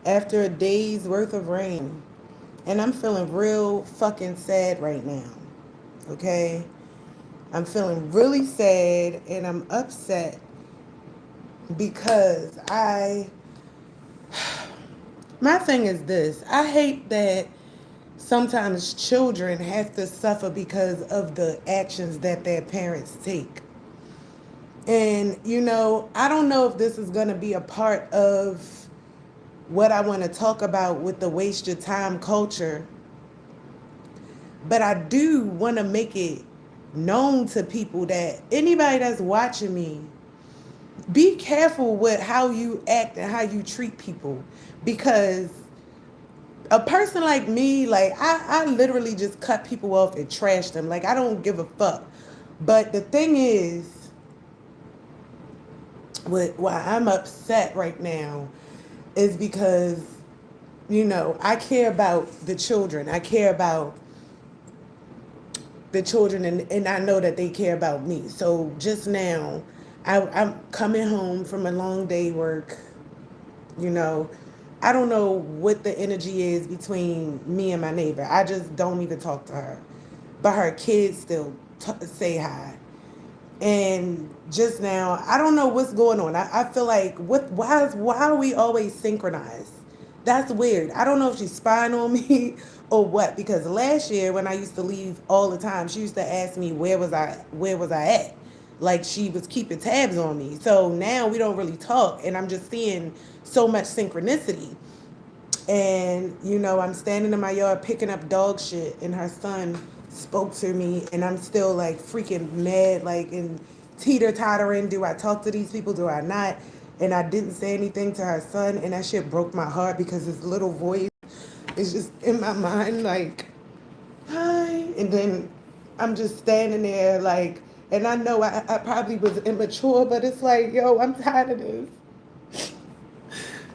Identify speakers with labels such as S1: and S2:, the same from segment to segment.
S1: after a day's worth of rain. And I'm feeling real fucking sad right now. Okay? I'm feeling really sad and I'm upset because my thing is this. I hate that sometimes children have to suffer because of the actions that their parents take. And, I don't know if this is going to be a part of what I want to talk about with the waste your time culture, but I do want to make it known to people that anybody that's watching me, be careful with how you act and how you treat people, because a person like me, like I literally just cut people off and trash them. Like I don't give a fuck. But the thing is, why I'm upset right now is because, I care about the children. I care about the children, and I know that they care about me. So just now, I'm coming home from a long day work. You know, I don't know what the energy is between me and my neighbor. I just don't even talk to her, but her kids still say hi. And just now, I don't know what's going on. I feel like why are we always synchronized? That's weird. I don't know if she's spying on me or what. Because last year when I used to leave all the time, she used to ask me where was I at. Like she was keeping tabs on me. So now we don't really talk, and I'm just seeing so much synchronicity. And, I'm standing in my yard picking up dog shit, and her son spoke to me, and I'm still like freaking mad, like, and teeter tottering. Do I talk to these people? Do I not? And I didn't say anything to her son, and that shit broke my heart because his little voice is just in my mind, like, hi. And then I'm just standing there, like, and I know I probably was immature, but it's like, yo, I'm tired of this.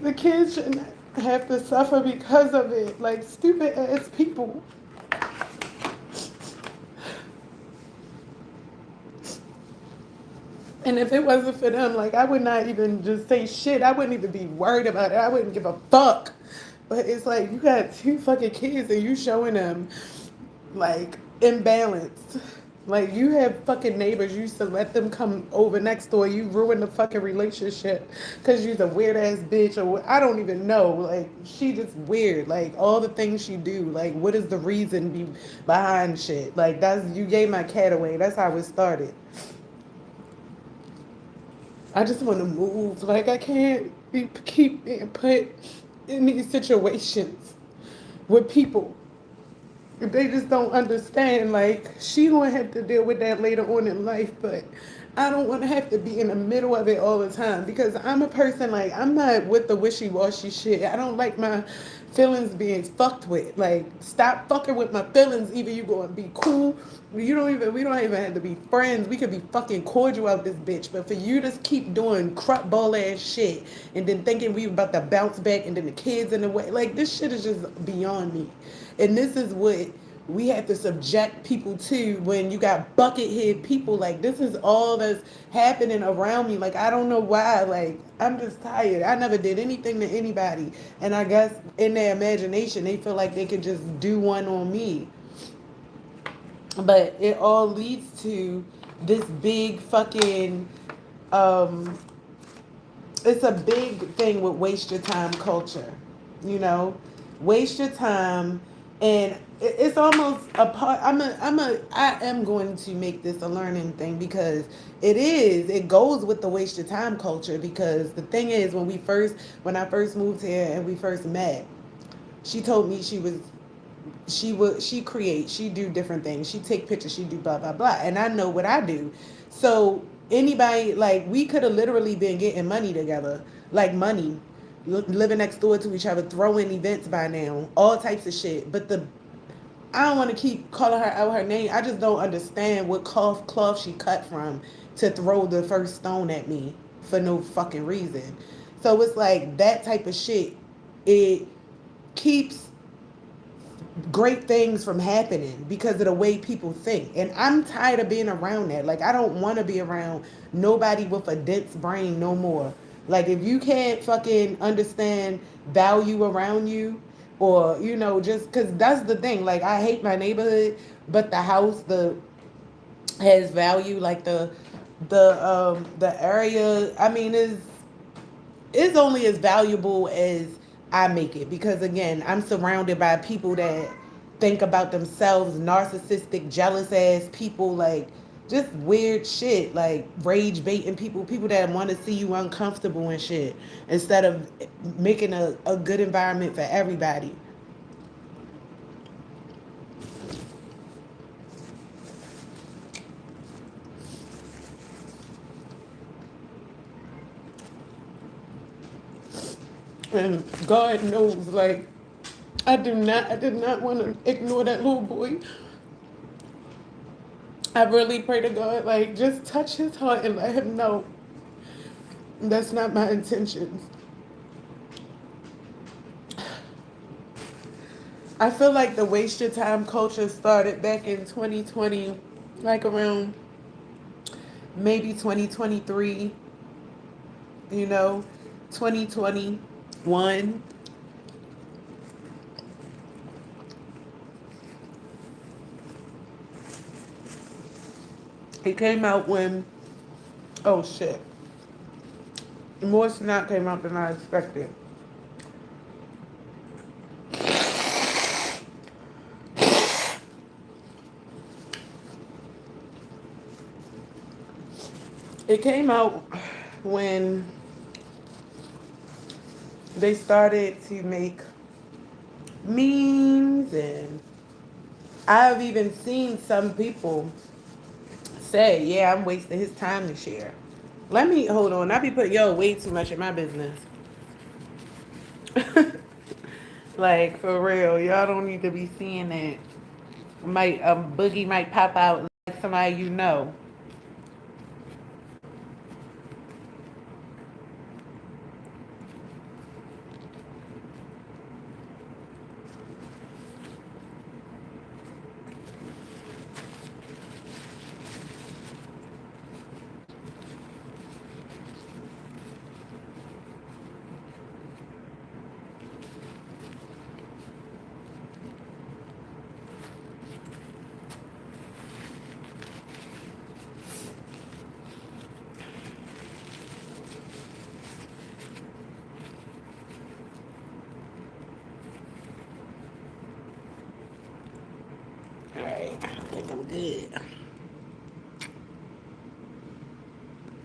S1: The kids shouldn't have to suffer because of it. Like stupid ass people. And if it wasn't for them, like I would not even just say shit. I wouldn't even be worried about it. I wouldn't give a fuck. But it's like you got two fucking kids and you showing them like imbalanced. Like you have fucking neighbors. You used to let them come over next door. You ruin the fucking relationship because you're a weird ass bitch or I don't even know. Like she just weird. Like all the things she do. Like what is the reason behind shit? Like that's you gave my cat away. That's how it started. I just want to move. Like I can't keep being put in these situations with people. They just don't understand. Like she gonna have to deal with that later on in life, but I don't want to have to be in the middle of it all the time because I'm a person like I'm not with the wishy-washy shit. I don't like my feelings being fucked with. Like stop fucking with my feelings. Either you gonna be cool, we don't even have to be friends. We could be fucking cordial out this bitch. But for you to keep doing crap ball ass shit and then thinking we about to bounce back and then the kids in the way, like this shit is just beyond me. And this is what we have to subject people to when you got buckethead people. Like this is all that's happening around me. Like I don't know why. Like I'm just tired. I never did anything to anybody. And I guess in their imagination they feel like they could just do one on me. But it all leads to this big fucking um it's a big thing with waste your time culture, you know, waste your time, and it's almost a part. I am going to make this a learning thing because it goes with the waste your time culture. Because the thing is, when I first moved here and we first met, she told me she create, she do different things, she take pictures, she do blah blah blah, and I know what I do. So anybody, like we could have literally been getting money together, like money, living next door to each other, throwing events by now, all types of shit. But I don't want to keep calling her out her name. I just don't understand what cloth she cut from to throw the first stone at me for no fucking reason. So it's like that type of shit. It keeps great things from happening because of the way people think. And I'm tired of being around that. Like I don't want to be around nobody with a dense brain no more. Like if you can't fucking understand value around you, or just because that's the thing. Like I hate my neighborhood, but the house the has value. Like the area. I mean, is only as valuable as I make it, because again, I'm surrounded by people that think about themselves, narcissistic, jealous ass people, like just weird shit, like rage baiting people, people that want to see you uncomfortable and shit, instead of making a good environment for everybody. And God knows, like, I did not want to ignore that little boy. I really pray to God, like, just touch his heart and let him know that's not my intentions. I feel like the waste your time culture started back in 2020, like around maybe 2023, you know, 2021. It came out when, oh shit, more snot came out than I expected. It came out when they started to make memes, and I've even seen some people say, yeah, I'm wasting his time this year. Let me hold on. I be putting y'all way too much in my business. Like for real, y'all don't need to be seeing that. Might Boogie might pop out like somebody you know. All right, I think I'm good.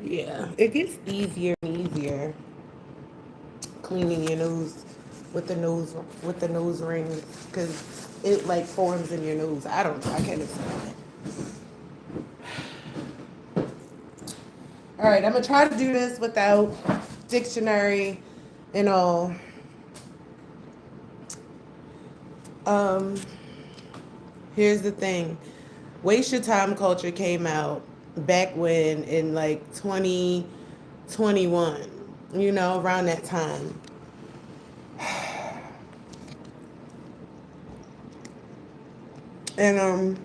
S1: Yeah, it gets easier and easier cleaning your nose with the nose rings, because it like forms in your nose. I don't know. I can't explain it. All right, I'm gonna try to do this without dictionary and all. Um, Here's the thing. Waste your time culture came out back when in like 2021, around that time. And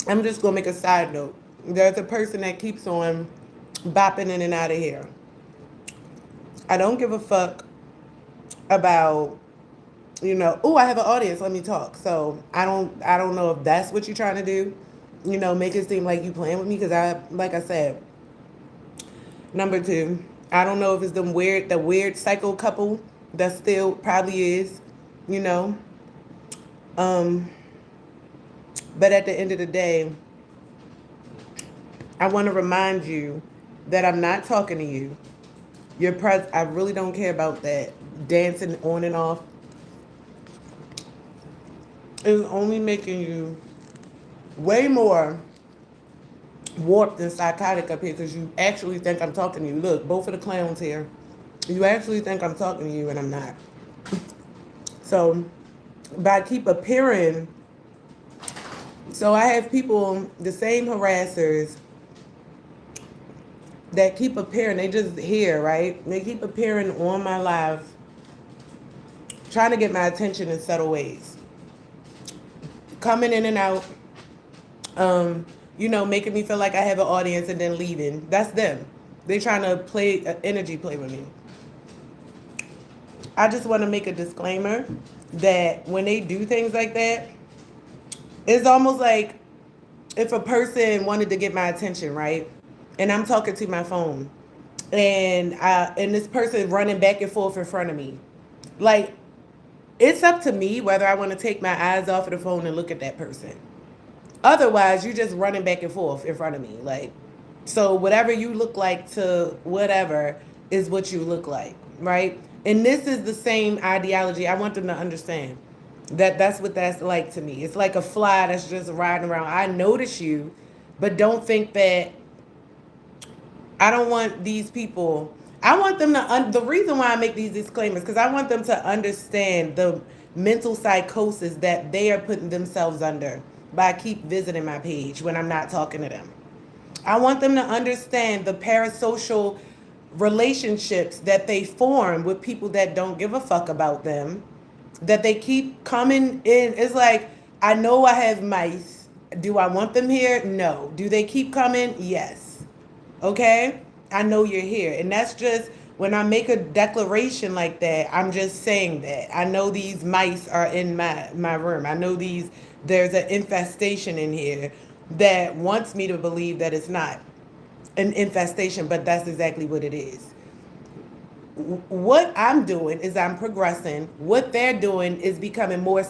S1: I'm just gonna make a side note. There's a person that keeps on bopping in and out of here. I don't give a fuck about, oh, I have an audience, let me talk. So I don't know if that's what you're trying to do. Make it seem like you playing with me, because like I said, number two, I don't know if it's the weird psycho couple that still probably is, you know. Um, but at the end of the day, I want to remind you that I'm not talking to you. I really don't care about that dancing on and off. It's only making you way more warped and psychotic up here, because you actually think I'm talking to you. Look, both of the clowns here. You actually think I'm talking to you, and I'm not. So, by keep appearing, so I have people, the same harassers that keep appearing. They just here, right? They keep appearing on my live, trying to get my attention in subtle ways, coming in and out, making me feel like I have an audience and then leaving. That's them. They trying to play energy play with me. I just want to make a disclaimer that when they do things like that, it's almost like if a person wanted to get my attention, right? And I'm talking to my phone, and this person running back and forth in front of me, like it's up to me whether I want to take my eyes off of the phone and look at that person. Otherwise, you're just running back and forth in front of me, like so. Whatever you look like to whatever is what you look like, right? And this is the same ideology. I want them to understand that that's what that's like to me. It's like a fly that's just riding around. I notice you, but don't think that I don't want these people. I want them to. The reason why I make these disclaimers because I want them to understand the mental psychosis that they are putting themselves under by keep visiting my page when I'm not talking to them. I want them to understand the parasocial relationships that they form with people that don't give a fuck about them, that they keep coming in. It's like, I know I have mice. Do I want them here? No. Do they keep coming? Yes. Okay? I know you're here. And that's just when I make a declaration like that, I'm just saying that. I know these mice are in my room. I know there's an infestation in here that wants me to believe that it's not an infestation, but that's exactly what it is. What I'm doing is I'm progressing. What they're doing is becoming more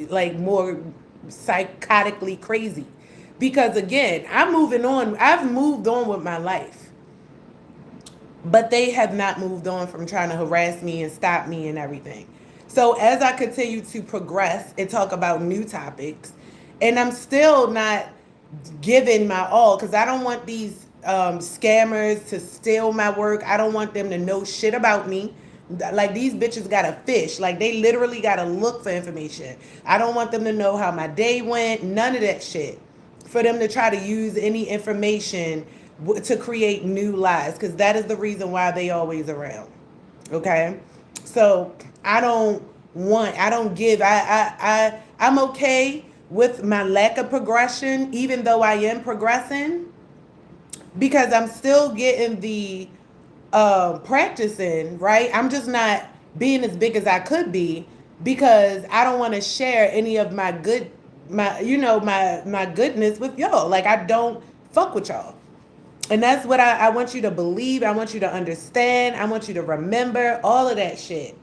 S1: like more psychotically crazy. Because again, I'm moving on. I've moved on with my life. But they have not moved on from trying to harass me and stop me and everything. So as I continue to progress and talk about new topics, and I'm still not giving my all because I don't want these scammers to steal my work. I don't want them to know shit about me. Like these bitches gotta fish. Like they literally gotta look for information. I don't want them to know how my day went. None of that shit. For them to try to use any information to create new lies because that is the reason why they always around. Okay, so I don't give. I'm okay with my lack of progression, even though I am progressing, because I'm still getting the practice in, right? I'm just not being as big as I could be because I don't want to share any of my my goodness with y'all. Like I don't fuck with y'all. And that's what I want you to believe. I want you to understand. I want you to remember all of that shit.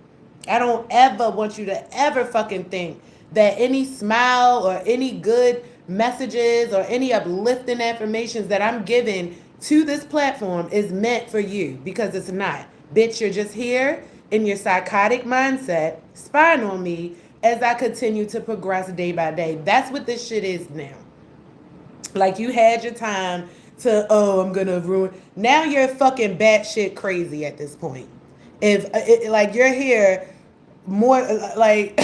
S1: I don't ever want you to ever fucking think that any smile or any good messages or any uplifting affirmations that I'm giving to this platform is meant for you because it's not. Bitch, you're just here in your psychotic mindset, spying on me as I continue to progress day by day. That's what this shit is now. Like you had your time to, oh, I'm gonna ruin. Now you're fucking batshit crazy at this point. Like you're here more like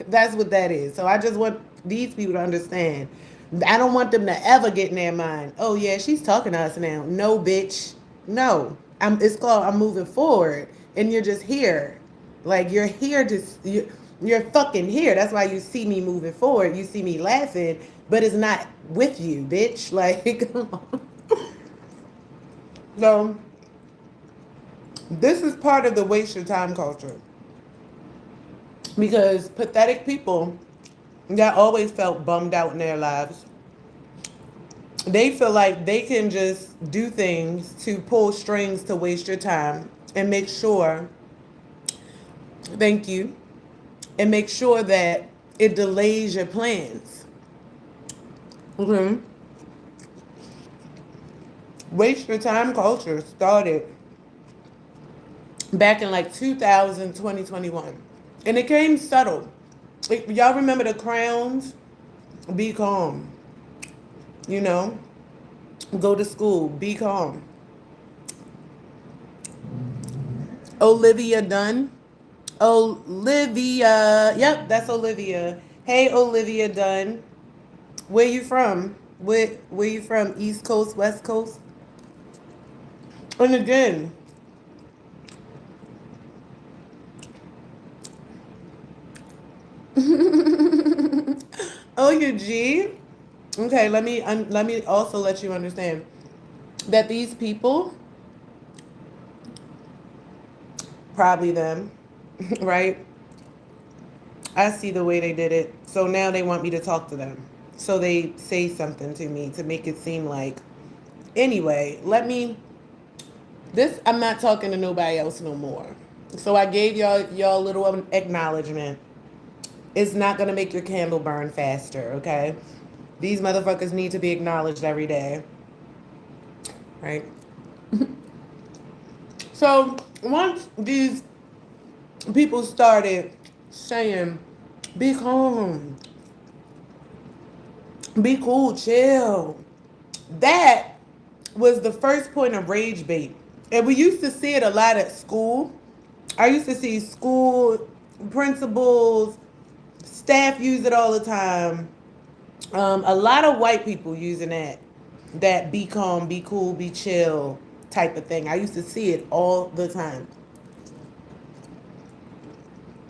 S1: that's what that is. So I just want these people to understand. I don't want them to ever get in their mind. Oh yeah, she's talking to us now. No, bitch. No. It's called I'm moving forward, and you're just here. Like you're here to you're fucking here. That's why you see me moving forward. You see me laughing, but it's not with you, bitch. Like, come on. So this is part of the waste your time culture. Because pathetic people that always felt bummed out in their lives, they feel like they can just do things to pull strings to waste your time and make sure, thank you, and make sure that it delays your plans. Okay? Waste your time culture started back in like 2000, 2021. And it came subtle. Y'all remember the crowns? Be calm. You know? Go to school. Be calm. Olivia Dunn. Olivia. Yep, that's Olivia. Hey, Olivia Dunn. Where you from? Where you from? East Coast, West Coast? And again, oh, you G. Okay, let me also let you understand that these people Probably them, right? I see the way they did it. So now they want me to talk to them. So they say something to me to make it seem like, anyway, let me, this, I'm not talking to nobody else no more. So I gave y'all a little acknowledgement. It's not going to make your candle burn faster, okay? These motherfuckers need to be acknowledged every day, right? So once these people started saying, be calm, be cool, chill, that was the first point of rage bait. And we used to see it a lot at school. I used to see school principals, staff use it all the time. A lot of white people using that be calm, be cool, be chill type of thing. I used to see it all the time.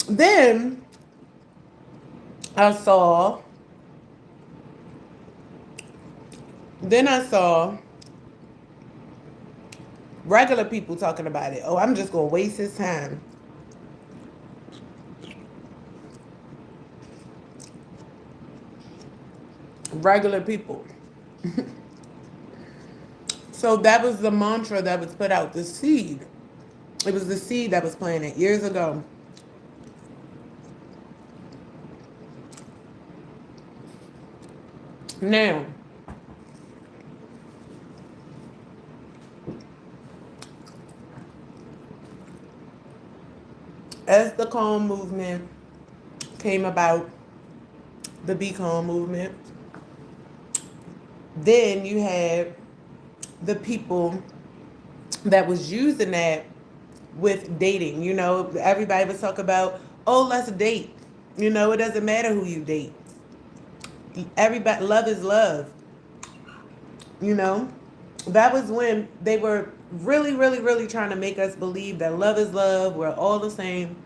S1: Then I saw then I saw regular people talking about it. Oh, I'm just gonna waste his time. Regular people. So that was the mantra that was put out, the seed. It was the seed that was planted years ago. Now, as the calm movement came about, the be calm movement, then you had the people that was using that with dating. You know, everybody was talking about, oh, let's date. You know, it doesn't matter who you date. Everybody, love is love. You know, that was when they were really, really, really trying to make us believe that love is love. We're all the same.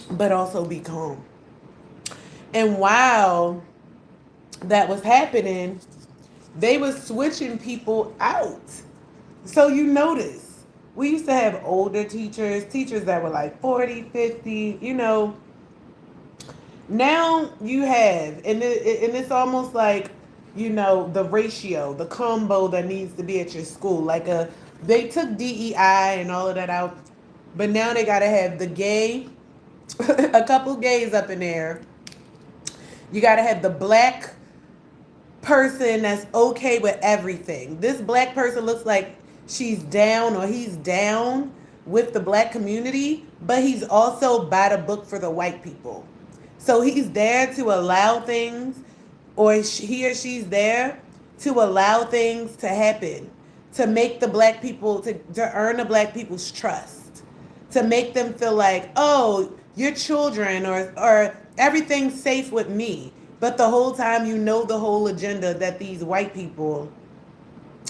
S1: But also be calm. And while that was happening, they were switching people out. So you notice, we used to have older teachers, teachers that were like 40, 50, you know. Now you have, and it's almost like, you know, the ratio, the combo that needs to be at your school. Like they took DEI and all of that out, but now they got to have the gay, a couple gays up in there. You got to have the black person that's okay with everything. This black person looks like she's down or he's down with the black community, but he's also by the book for the white people. So he's there to allow things, or he or she's there to allow things to happen, to make the black people, to earn the black people's trust, to make them feel like, oh, your children or everything's safe with me. But the whole time you know the whole agenda that these white people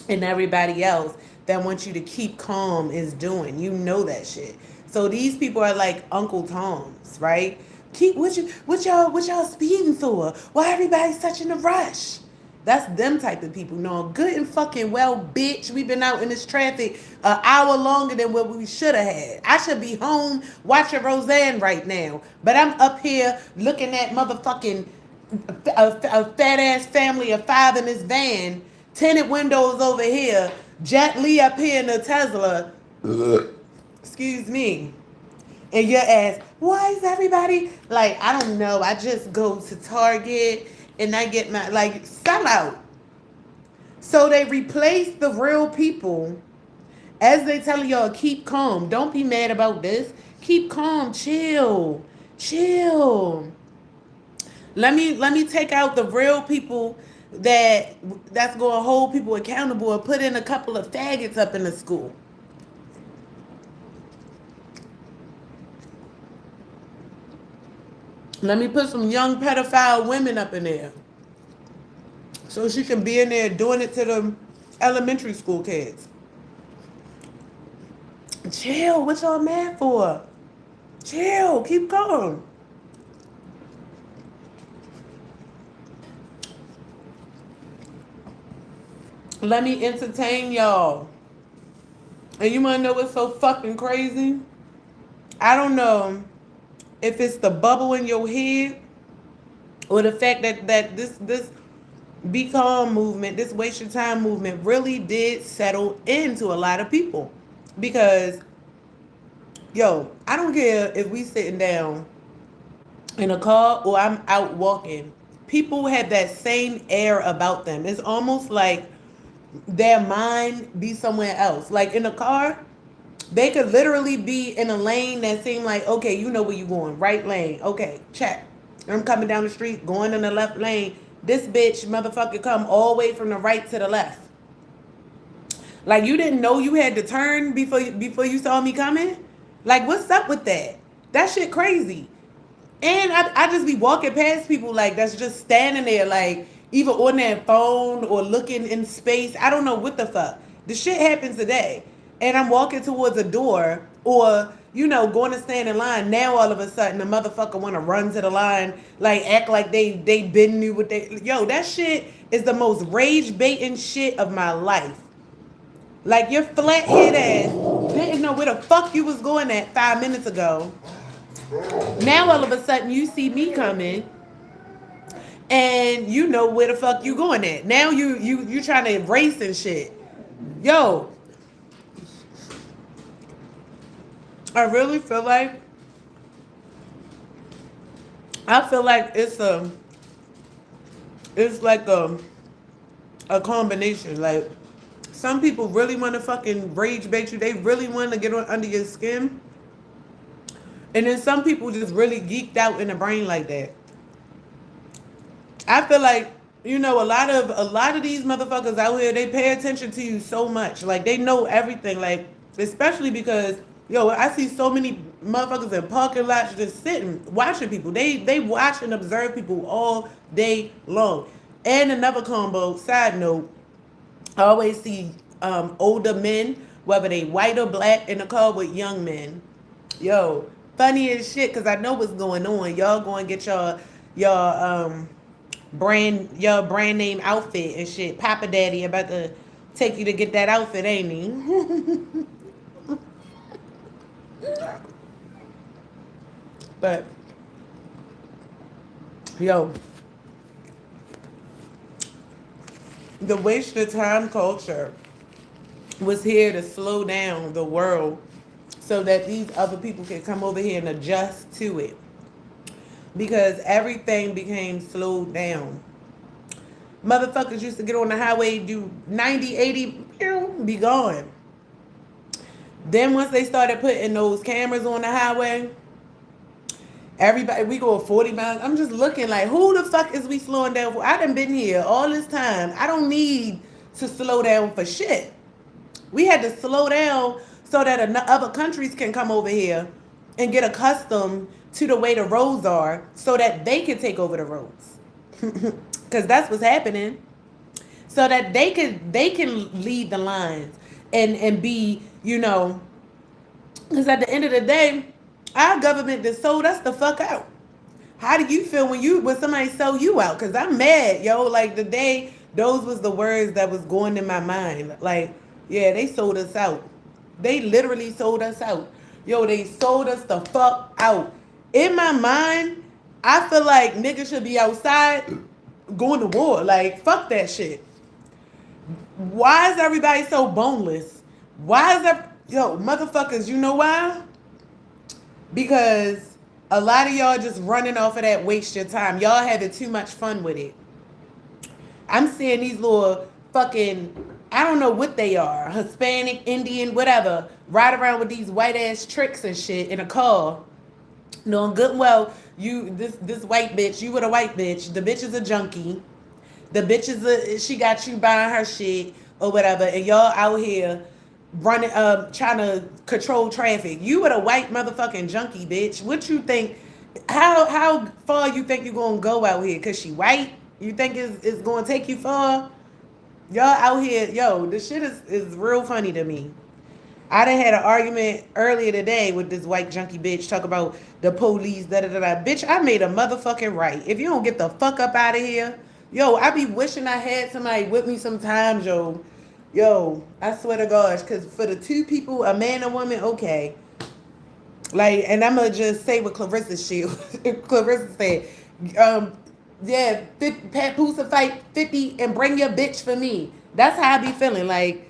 S1: and everybody else that wants you to keep calm is doing. You know that shit. So these people are like Uncle Toms, right? Keep what y'all speeding for? Why everybody such in a rush? That's them type of people. No, good and fucking well, bitch. We've been out in this traffic an hour longer than what we should have had. I should be home watching Roseanne right now, but I'm up here looking at motherfucking a fat ass family of five in this van, tinted windows over here, Jet Li up here in the Tesla. Excuse me. And your ass, why is everybody like, I don't know, I just go to Target and I get my, like, sell out. So they replace the real people as they tell y'all, keep calm. Don't be mad about this. Keep calm. Chill. Chill. Let me take out the real people that's going to hold people accountable and put in a couple of faggots up in the school. Let me put some young pedophile women up in there so she can be in there doing it to the elementary school kids. Chill. What y'all mad for? Chill. Keep calm. Let me entertain y'all. And you wanna know what's so fucking crazy? I don't know if it's the bubble in your head or the fact that this be calm movement, this waste your time movement really did settle into a lot of people. Because yo, I don't care if we sitting down in a car or I'm out walking. People have that same air about them. It's almost like their mind be somewhere else. Like in a car, they could literally be in a lane that seemed like, okay, you know where you going, right lane. Okay, check. I'm coming down the street, going in the left lane. This bitch motherfucker come all the way from the right to the left. Like you didn't know you had to turn before you saw me coming? Like what's up with that? That shit crazy. And I just be walking past people like that's just standing there like either on their phone or looking in space. I don't know what the fuck. The shit happens today. And I'm walking towards a door or, you know, going to stand in line. Now all of a sudden the motherfucker wanna run to the line, like act like they been knew what they yo, that shit is the most rage baiting shit of my life. Like your flathead ass didn't know where the fuck you was going at 5 minutes ago. Now all of a sudden you see me coming and you know where the fuck you going at. Now you trying to race and shit. Yo, I really feel like it's like a combination. Like some people really want to fucking rage bait you. They really want to get on under your skin. And then some people just really geeked out in the brain like that. I feel like a lot of these motherfuckers out here they pay attention to you so much like they know everything like especially because yo I see so many motherfuckers in parking lots just sitting watching people they watch and observe people all day long. And another combo side note, I always see older men whether they white or black in the car with young men. Yo, funny as shit because I know what's going on. Y'all going to get your brand name outfit and shit. Papa Daddy about to take you to get that outfit, ain't he? But yo, the waste of time culture was here to slow down the world so that these other people can come over here and adjust to it. Because everything became slowed down. Motherfuckers used to get on the highway, do 90, 80, be gone. Then once they started putting those cameras on the highway, everybody, we go 40 miles. I'm just looking like, who the fuck is we slowing down for? I done been here all this time. I don't need to slow down for shit. We had to slow down so that other countries can come over here and get accustomed to the way the roads are so that they can take over the roads. Because that's what's happening. So that they can lead the lines and be, because at the end of the day, our government just sold us the fuck out. How do you feel when somebody sold you out? Because I'm mad, yo. Like the day, those was the words that was going in my mind. Like, yeah, they sold us out. They literally sold us out. Yo, they sold us the fuck out. In my mind, I feel like niggas should be outside going to war. Like, fuck that shit. Why is everybody so boneless? Why is that? Yo, motherfuckers, you know why? Because a lot of y'all just running off of that waste your time. Y'all having too much fun with it. I'm seeing these little fucking, I don't know what they are, Hispanic, Indian, whatever, ride around with these white ass tricks and shit in a car. Knowing good and well, this white bitch, you with a white bitch, the bitch is a junkie. The bitch she got you buying her shit or whatever, and y'all out here running, trying to control traffic. You with a white motherfucking junkie, bitch. What you think? How far you think you gonna go out here? Cause she white? You think it's gonna take you far? Y'all out here, yo, this shit is real funny to me. I done had an argument earlier today with this white junkie bitch talk about the police, da da da da. Bitch, I made a motherfucking right. If you don't get the fuck up out of here, Yo, I be wishing I had somebody with me sometimes, yo. Yo, I swear to gosh, because for the two people, a man and woman, okay. Like, and I'm gonna just say what Clarissa shield. Clarissa said, um, yeah, 50, Pat Pusa fight 50 and bring your bitch for me. That's how I be feeling. Like,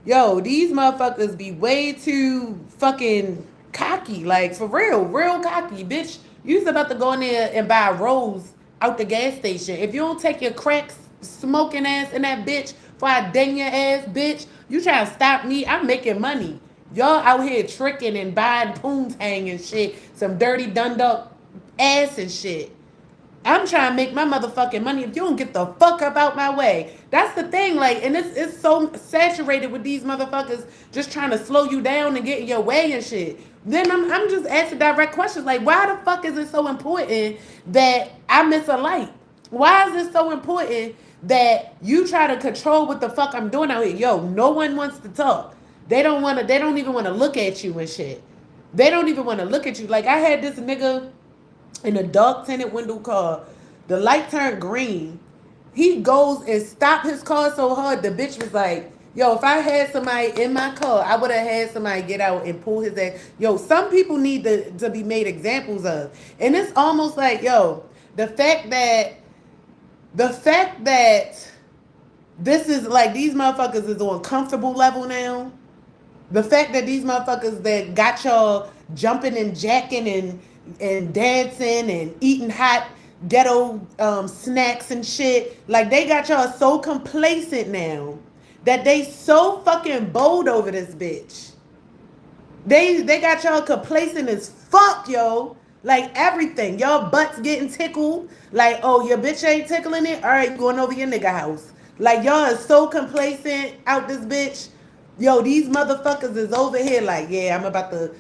S1: yo, these motherfuckers be way too fucking cocky. Like, for real, real cocky. Bitch, you's about to go in there and buy a rose out the gas station. If you don't take your cracks smoking ass in that bitch for I dang your ass, bitch, you trying to stop me? I'm making money. Y'all out here tricking and buying poontang and shit. Some dirty Dundalk ass and shit. I'm trying to make my motherfucking money. If you don't get the fuck up out my way. That's the thing. Like, and it's so saturated with these motherfuckers just trying to slow you down and get in your way and shit. Then I'm just asking direct questions like, why the fuck is it so important that I miss a light? Why is it so important that you try to control what the fuck I'm doing out here? Yo, no one wants to talk. They don't even want to look at you and shit. They don't even want to look at you. Like, I had this nigga in a dark tinted window car. The light turned green. He goes and stopped his car so hard. The bitch was like, yo, if I had somebody in my car, I would have had somebody get out and pull his ass. Yo, some people need to be made examples of. And it's almost like, yo, the fact that the fact that this is like these motherfuckers is on comfortable level now. The fact that these motherfuckers that got y'all jumping and jacking and dancing and eating hot ghetto snacks and shit, like they got y'all so complacent now that they so fucking bold over this bitch. They got y'all complacent as fuck, yo. Like everything. Y'all butts getting tickled. Like, oh, your bitch ain't tickling it? Alright, you going over your nigga house. Like y'all is so complacent out this bitch. Yo, these motherfuckers is over here like, yeah, I'm about to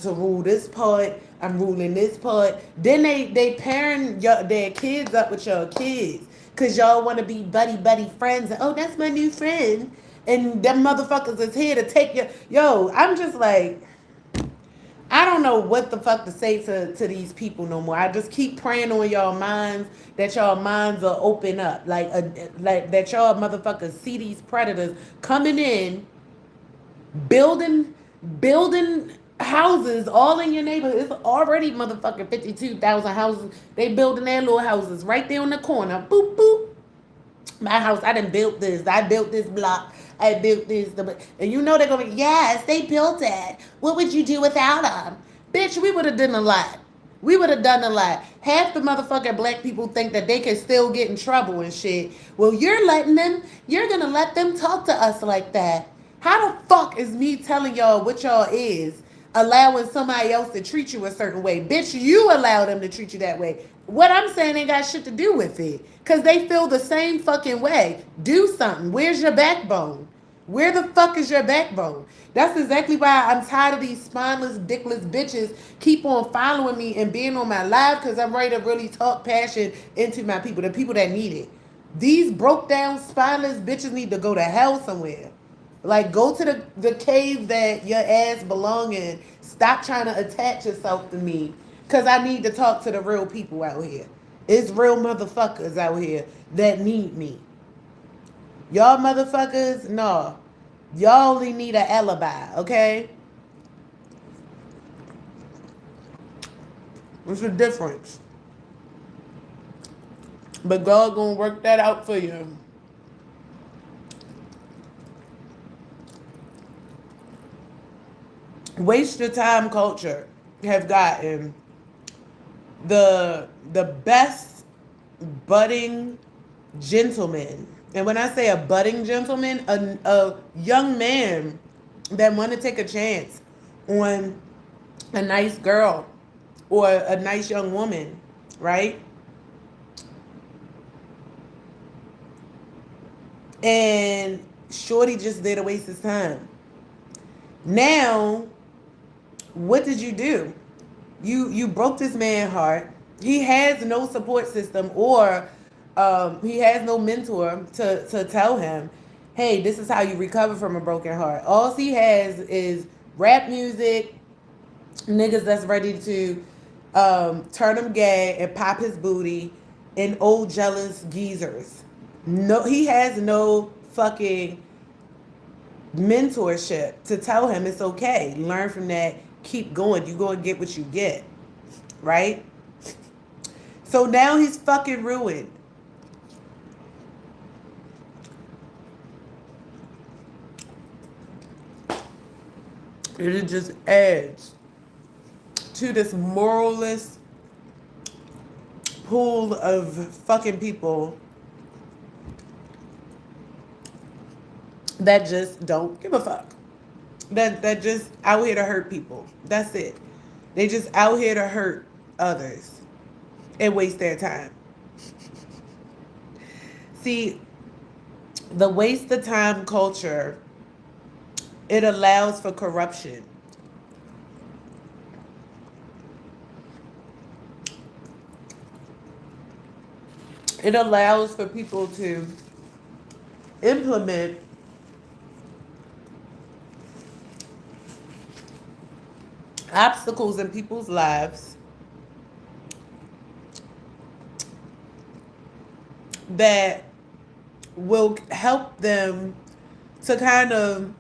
S1: rule this part. I'm ruling this part. Then they pairing their kids up with your kids. Cause y'all wanna be buddy friends. Oh, that's my new friend. And them motherfuckers is here to take your yo, I'm just like I don't know what the fuck to say to these people no more. I just keep praying on y'all minds that y'all minds are open up. Like that y'all motherfuckers see these predators coming in, building building houses all in your neighborhood. It's already motherfucking 52,000 houses. They building their little houses right there on the corner. Boop boop. My house, I done built this. I built this block. I built this. And you know they're going to be, yes, they built it. What would you do without them? Bitch, we would have done a lot. We would have done a lot. Half the motherfucking black people think that they can still get in trouble and shit. Well, you're going to let them talk to us like that. How the fuck is me telling y'all what y'all is allowing somebody else to treat you a certain way? Bitch, you allow them to treat you that way. What I'm saying ain't got shit to do with it. Because they feel the same fucking way. Do something. Where's your backbone? Where the fuck is your backbone? That's exactly why I'm tired of these spineless, dickless bitches keep on following me and being on my live because I'm ready to really talk passion into my people, the people that need it. These broke down, spineless bitches need to go to hell somewhere. Like, go to the cave that your ass belong in. Stop trying to attach yourself to me. Because I need to talk to the real people out here. It's real motherfuckers out here that need me. Y'all motherfuckers, no. Y'all only need an alibi, okay? What's the difference? But God gonna work that out for you. Waste your time culture have gotten the best budding gentleman. And when I say a budding gentleman, a young man that want to take a chance on a nice girl or a nice young woman, right? And Shorty just did a waste his time. Now, what did you do? You broke this man's heart. He has no support system or he has no mentor to tell him, hey, this is how you recover from a broken heart. All he has is rap music, niggas that's ready to turn him gay and pop his booty and old jealous geezers. No, he has no fucking mentorship to tell him it's okay. Learn from that. Keep going. You go and get what you get. Right? So now he's fucking ruined. And it just adds to this moralist pool of fucking people that just don't give a fuck. That just out here to hurt people. That's it. They just out here to hurt others and waste their time. See, the waste of time culture, it allows for corruption. It allows for people to implement obstacles in people's lives that will help them to kind of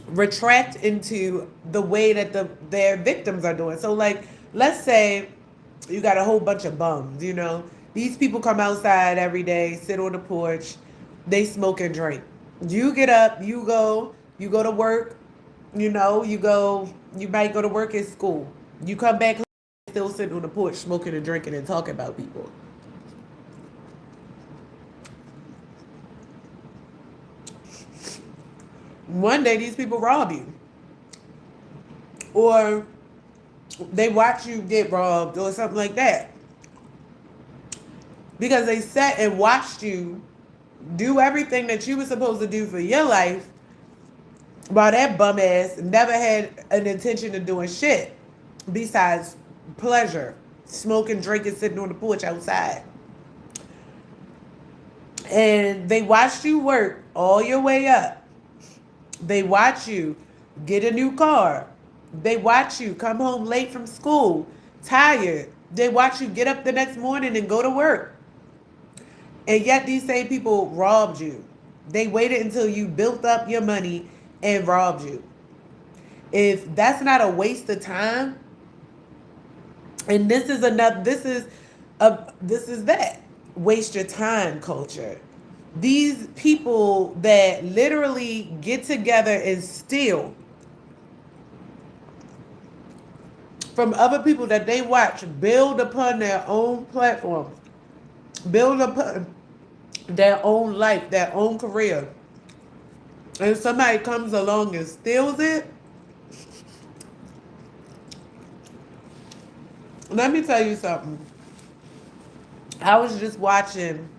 S1: retract into the way that their victims are doing. So like, let's say you got a whole bunch of bums, you know. These people come outside every day, sit on the porch, they smoke and drink. You get up, you go to work, you know, you might go to work at school. You come back home, still sitting on the porch, smoking and drinking and talking about people. One day these people rob you. Or they watch you get robbed or something like that. Because they sat and watched you do everything that you were supposed to do for your life while that bum ass never had an intention of doing shit besides pleasure, smoking, drinking, sitting on the porch outside. And they watched you work all your way up. They watch you get a new car. They watch you come home late from school, tired. They watch you get up the next morning and go to work. And yet these same people robbed you. They waited until you built up your money and robbed you. If that's not a waste of time, and this is that waste your time culture. These people that literally get together and steal from other people that they watch build upon their own platform, build upon their own life, their own career, and somebody comes along and steals it. Let me tell you something. I was just watching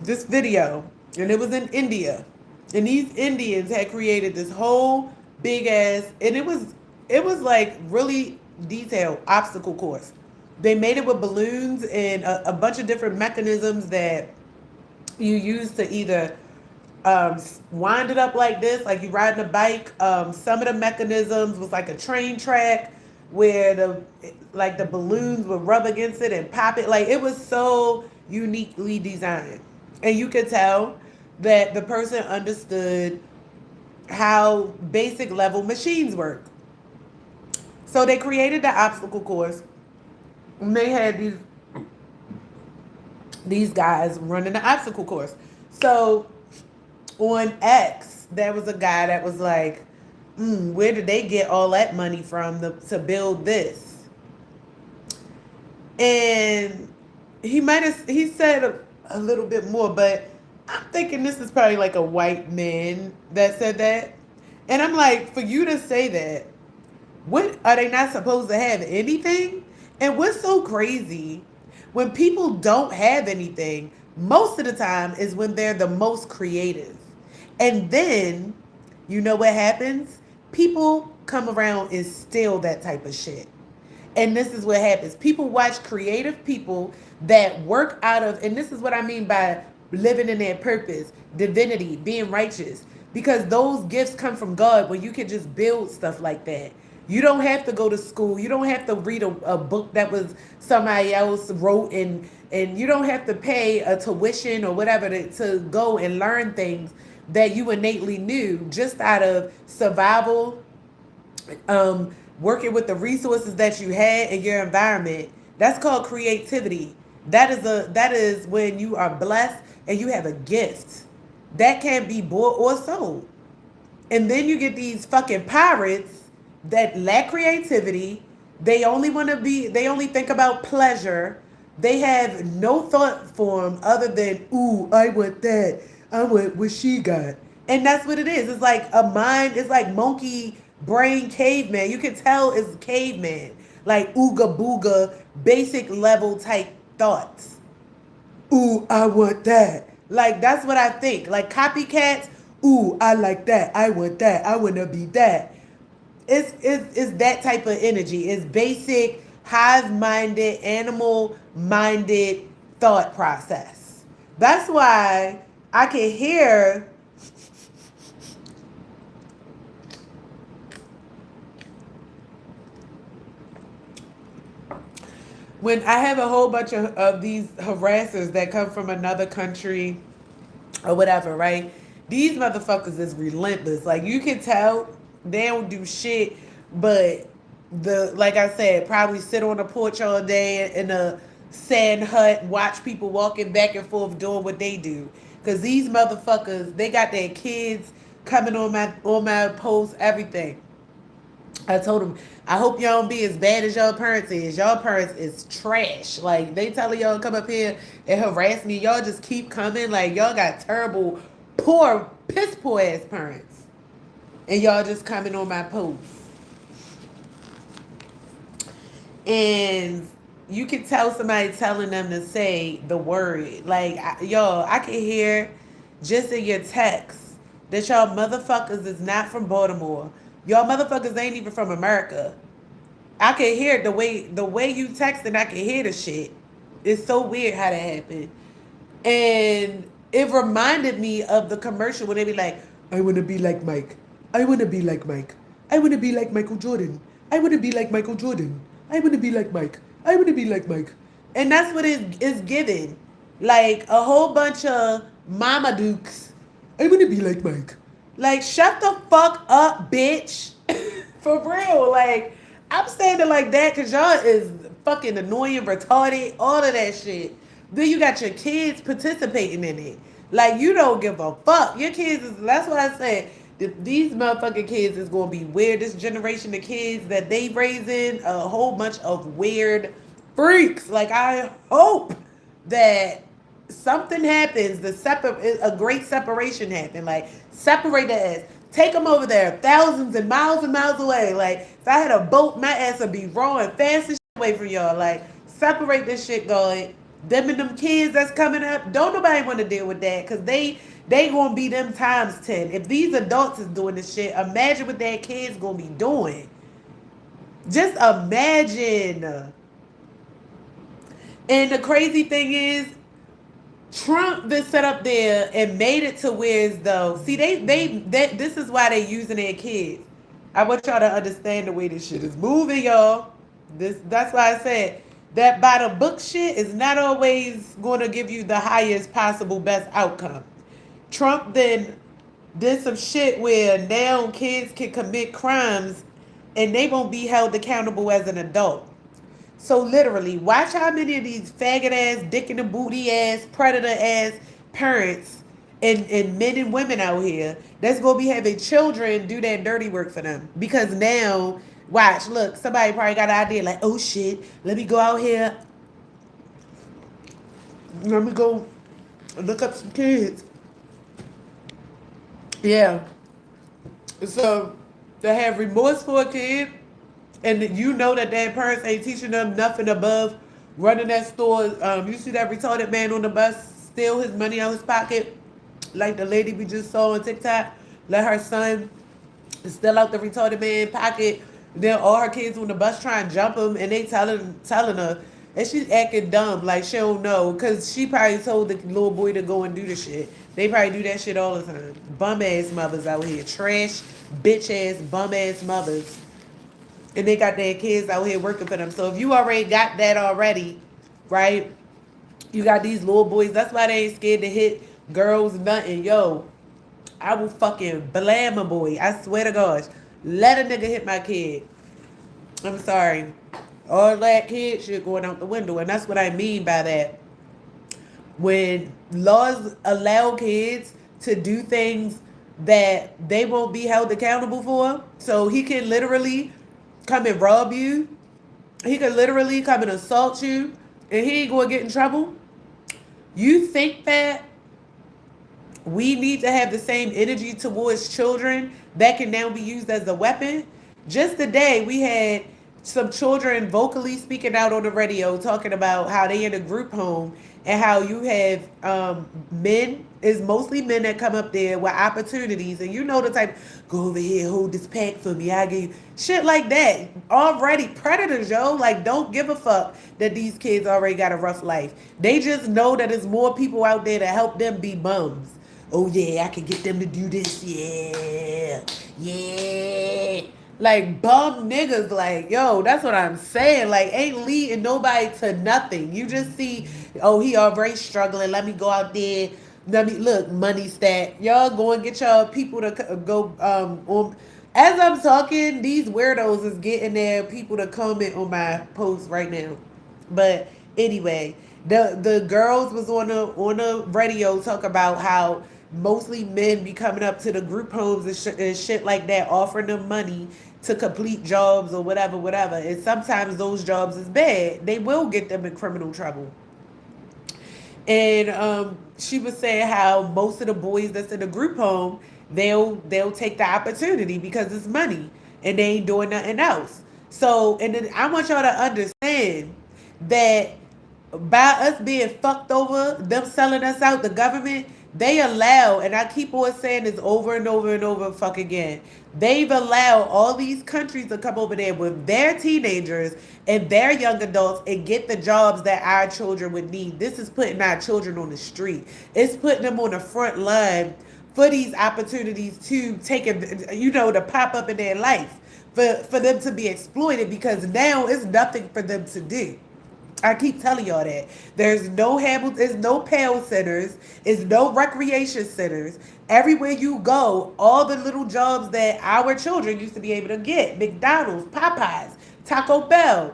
S1: this video, and it was in India, and these Indians had created this whole big ass, and it was like really detailed obstacle course. They made it with balloons and a bunch of different mechanisms that you use to either wind it up like this, like you riding a bike. Some of the mechanisms was like a train track where the balloons would rub against it and pop it. Like, it was so uniquely designed. And you could tell that the person understood how basic level machines work. So they created the obstacle course. And they had these guys running the obstacle course. So on X, there was a guy that was like, where did they get all that money from to build this? And he said a little bit more, but I'm thinking this is probably like a white man that said that. And I'm like, for you to say that, what are they not supposed to have anything? And what's so crazy, when people don't have anything, most of the time is when they're the most creative. And then, you know what happens? People come around and steal that type of shit. And this is what happens. People watch creative people that work out of, and this is what I mean by living in their purpose, divinity, being righteous. Because those gifts come from God when you can just build stuff like that. You don't have to go to school. You don't have to read a book that was somebody else wrote and and you don't have to pay a tuition or whatever to go and learn things that you innately knew just out of survival, working with the resources that you had in your environment. That's called creativity. That is when you are blessed and you have a gift that can be bought or sold. And then you get these fucking pirates that lack creativity. They only think about pleasure. They have no thought form other than, ooh, I want that. I want what she got. And that's what it is. It's like a mind, it's like monkey brain caveman. You can tell it's caveman. Like ooga booga, basic level type thoughts. Ooh, I want that. Like that's what I think. Like copycats. Ooh, I like that. I want that. I want to be that. It's that type of energy. It's basic hive minded, animal minded thought process. That's why I can hear when I have a whole bunch of these harassers that come from another country or whatever, right? These motherfuckers is relentless. Like you can tell they don't do shit, but the like I said, probably sit on the porch all day in a sand hut, watch people walking back and forth doing what they do. Cause these motherfuckers, they got their kids coming on my post, everything. I told him, I hope y'all don't be as bad as y'all parents is. Y'all parents is trash. Like they telling y'all to come up here and harass me. Y'all just keep coming. Like y'all got terrible, poor, piss poor ass parents. And y'all just coming on my posts. And you can tell somebody telling them to say the word. Like y'all, I can hear just in your text that y'all motherfuckers is not from Baltimore. Y'all motherfuckers ain't even from America. I can hear the way you texting. I can hear the shit. It's so weird how that happened, and it reminded me of the commercial when they be like, "I want to be like Mike. I want to be like Mike. I want to be like Michael Jordan. I want to be like Michael Jordan. I want to be like Mike. I want to be like Mike." And that's what it is given, like a whole bunch of mama dukes. I want to be like Mike. Like, shut the fuck up, bitch. For real. Like, I'm saying it like that because y'all is fucking annoying, retarded, all of that shit. Then you got your kids participating in it. Like, you don't give a fuck. Your kids is, that's what I said. These motherfucking kids is going to be weird. This generation of kids that they raising, a whole bunch of weird freaks. Like, I hope that something happens, a great separation happen. Like separate the ass, take them over there, thousands and miles away. Like if I had a boat, my ass would be rowing fast as shit away from y'all. Like separate this shit going. Them and them kids that's coming up, don't nobody want to deal with that because they gonna be them times 10. If these adults is doing this shit, imagine what their kids gonna be doing. Just imagine. And the crazy thing is, Trump been set up there and made it to where as though, see, they this is why they using their kids. I want y'all to understand the way this shit is moving, y'all. That's why I said that by the book shit is not always going to give you the highest possible best outcome. Trump then did some shit where now kids can commit crimes and they won't be held accountable as an adult. So literally, watch how many of these faggot ass, dick in the booty ass, predator ass parents and men and women out here that's gonna be having children do that dirty work for them. Because now, watch, look, somebody probably got an idea like, oh shit, let me go out here, let me go look up some kids. Yeah. So to have remorse for a kid and you know that their parents ain't teaching them nothing above running that store. You see that retarded man on the bus steal his money out his pocket, like the lady we just saw on TikTok. Let her son steal out the retarded man pocket. Then all her kids on the bus try and jump him, and they telling her, and she's acting dumb like she don't know, cause she probably told the little boy to go and do the shit. They probably do that shit all the time. Bum ass mothers out here, trash, bitch ass, bum ass mothers. And they got their kids out here working for them. So if you already got that already, right? You got these little boys. That's why they ain't scared to hit girls, nothing. Yo, I will fucking blam a boy. I swear to gosh. Let a nigga hit my kid. I'm sorry. All that kid shit going out the window. And that's what I mean by that. When laws allow kids to do things that they won't be held accountable for, so he can literally come and rob you, he can literally come and assault you, and he ain't gonna get in trouble. You think that we need to have the same energy towards children that can now be used as a weapon? Just today, we had some children vocally speaking out on the radio talking about how they in a group home and how you have men, is mostly men that come up there with opportunities, and you know the type, go over here, hold this pack for me, I give you shit like that. Already predators, yo. Like, don't give a fuck that these kids already got a rough life. They just know that there's more people out there to help them be bums. Oh yeah, I can get them to do this. Yeah, yeah. Like bum niggas, like yo, that's what I'm saying. Like ain't leading nobody to nothing. You just see, oh he already struggling. Let me go out there. Let me look money stat. Y'all go and get y'all people to go on. As I'm talking, these weirdos is getting their people to comment on my post right now. But anyway, the girls was on the radio talk about how mostly men be coming up to the group homes and shit like that, offering them money to complete jobs or whatever, whatever. And sometimes those jobs is bad. They will get them in criminal trouble. And she was saying how most of the boys that's in the group home, they'll take the opportunity because it's money and they ain't doing nothing else. So, and then I want y'all to understand that by us being fucked over, them selling us out, the government, they allow, and I keep on saying this over and over and over fuck again, they've allowed all these countries to come over there with their teenagers and their young adults and get the jobs that our children would need. This is putting our children on the street. It's putting them on the front line for these opportunities to take it, to pop up in their life, for them to be exploited, because now it's nothing for them to do. I keep telling y'all that. There's no Hamilton, there's no PAL centers, there's no recreation centers. Everywhere you go, all the little jobs that our children used to be able to get, McDonald's, Popeyes, Taco Bell,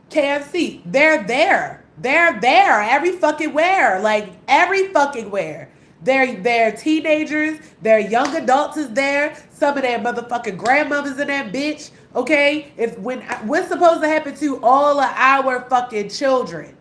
S1: KFC, they're there. They're there every fucking where. Like every fucking where. They're teenagers, their young adults is there, some of their motherfucking grandmothers in that bitch. Okay? What's supposed to happen to all of our fucking children?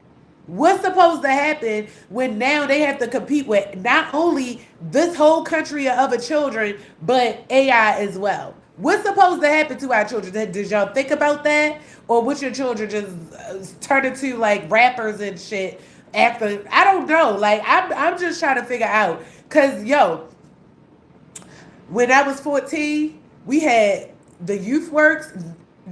S1: What's supposed to happen when now they have to compete with not only this whole country of other children, but AI as well? What's supposed to happen to our children? Did y'all think about that? Or would your children just turn into like rappers and shit after? I don't know. Like, I'm just trying to figure out. Because, yo, when I was 14, we had the Youth Works.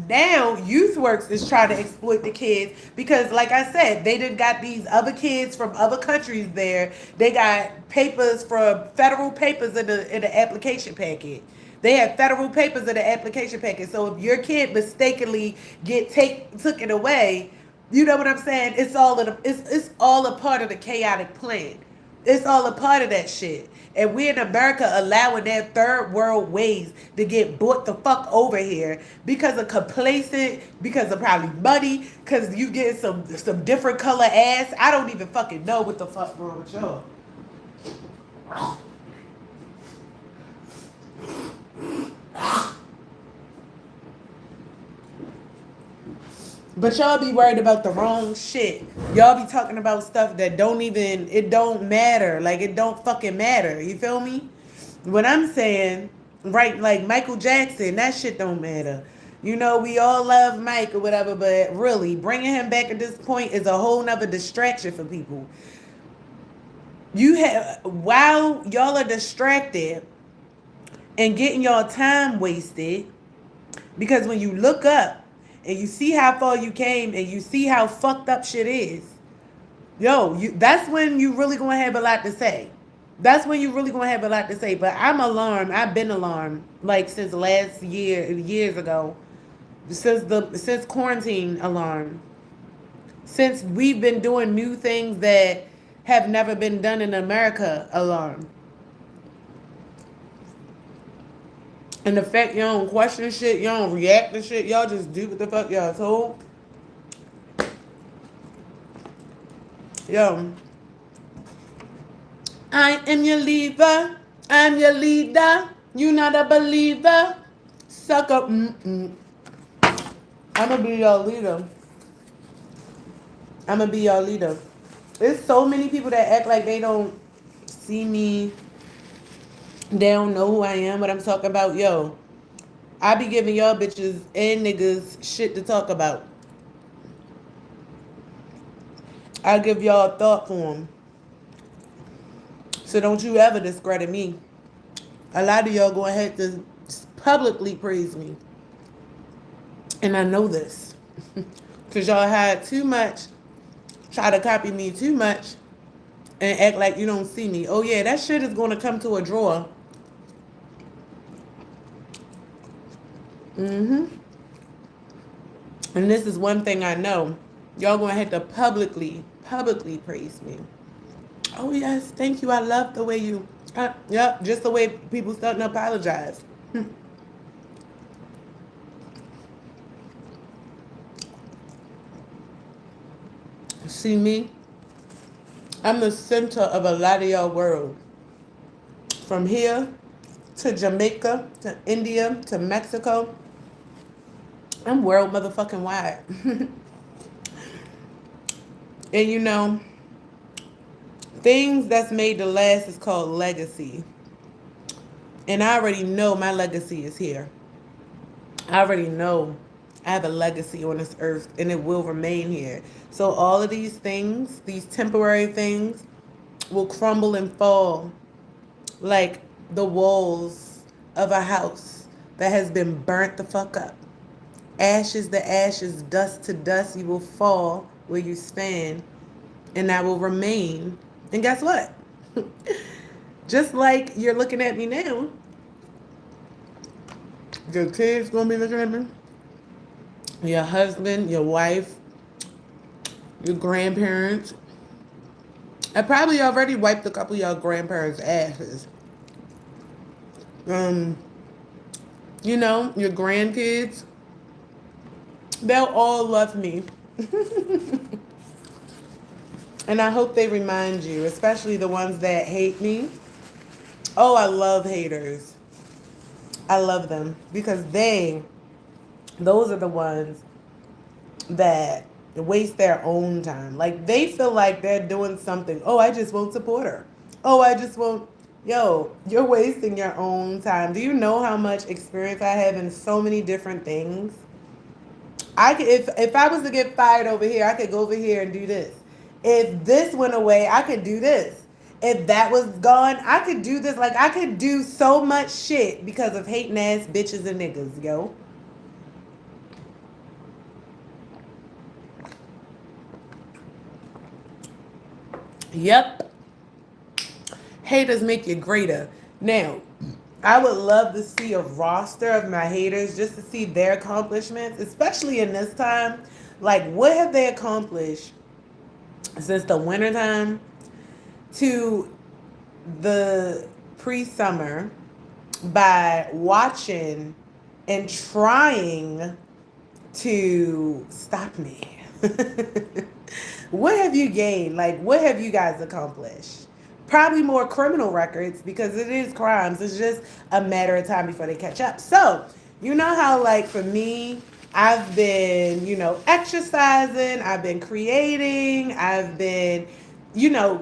S1: Now Youth Works is trying to exploit the kids because, like I said, they done got these other kids from other countries there. They got papers from federal papers in the application packet. They have federal papers in the application packet. So if your kid mistakenly get taken away, you know what I'm saying? It's all a part of the chaotic plan. It's all a part of that shit. And we in America allowing their third world ways to get brought the fuck over here because of complacent, because of probably money, because you get some different color ass. I don't even fucking know what the fuck wrong with y'all. But y'all be worried about the wrong shit. Y'all be talking about stuff that it don't matter. Like, it don't fucking matter. You feel me? What I'm saying, right, like Michael Jackson, that shit don't matter. We all love Mike or whatever, but really, bringing him back at this point is a whole nother distraction for people. While y'all are distracted and getting y'all time wasted, because when you look up, and you see how far you came, and you see how fucked up shit is, that's when you really gonna have a lot to say. That's when you really gonna have a lot to say. But I'm alarmed. I've been alarmed, like since last year, years ago, since quarantine alarm. Since we've been doing new things that have never been done in America alarm. And the fact y'all don't question shit, y'all don't react to shit, y'all just do what the fuck y'all told. Yo, I am your leader. I'm your leader. You not a believer. Suck up. I'ma be your leader. I'ma be your leader. There's so many people that act like they don't see me. They don't know who I am, what I'm talking about. Yo, I be giving y'all bitches and niggas shit to talk about. I give y'all a thought form. So don't you ever discredit me. A lot of y'all go ahead to publicly praise me. And I know this. Because y'all had too much, try to copy me too much, and act like you don't see me. Oh, yeah, that shit is going to come to a drawer. And this is one thing I know. Y'all going to have to publicly praise me. Oh, yes, thank you. I love the way you, yep, just the way people starting to apologize. See me? I'm the center of a lot of y'all world. From here to Jamaica to India to Mexico. I'm world motherfucking wide. And you know, things that's made to last is called legacy. And I already know my legacy is here. I already know I have a legacy on this earth and it will remain here. So all of these things, these temporary things, will crumble and fall like the walls of a house that has been burnt the fuck up. Ashes to ashes, dust to dust, you will fall where you stand, and that will remain. And guess what? Just like you're looking at me now, your kids gonna be looking at me, your husband, your wife, your grandparents. I probably already wiped a couple of y'all grandparents' asses. Um, you know, your grandkids, they'll all love me. And I hope they remind you, especially the ones that hate me. Oh, I love haters. I love them because those are the ones that waste their own time. Like they feel like they're doing something. Oh, I just won't support her. Oh, I just won't. Yo, you're wasting your own time. Do you know how much experience I have in so many different things? I could, if I was to get fired over here, I could go over here and do this. If this went away, I could do this. If that was gone, I could do this. Like I could do so much shit because of hating ass bitches and niggas, yo. Yep. Haters make you greater. Now, I would love to see a roster of my haters just to see their accomplishments, especially in this time. Like, what have they accomplished since the wintertime to the pre-summer by watching and trying to stop me? What have you gained? Like, what have you guys accomplished? Probably more criminal records because it is crimes. It's just a matter of time before they catch up. So, you know how, like, for me, I've been, exercising, I've been creating, I've been,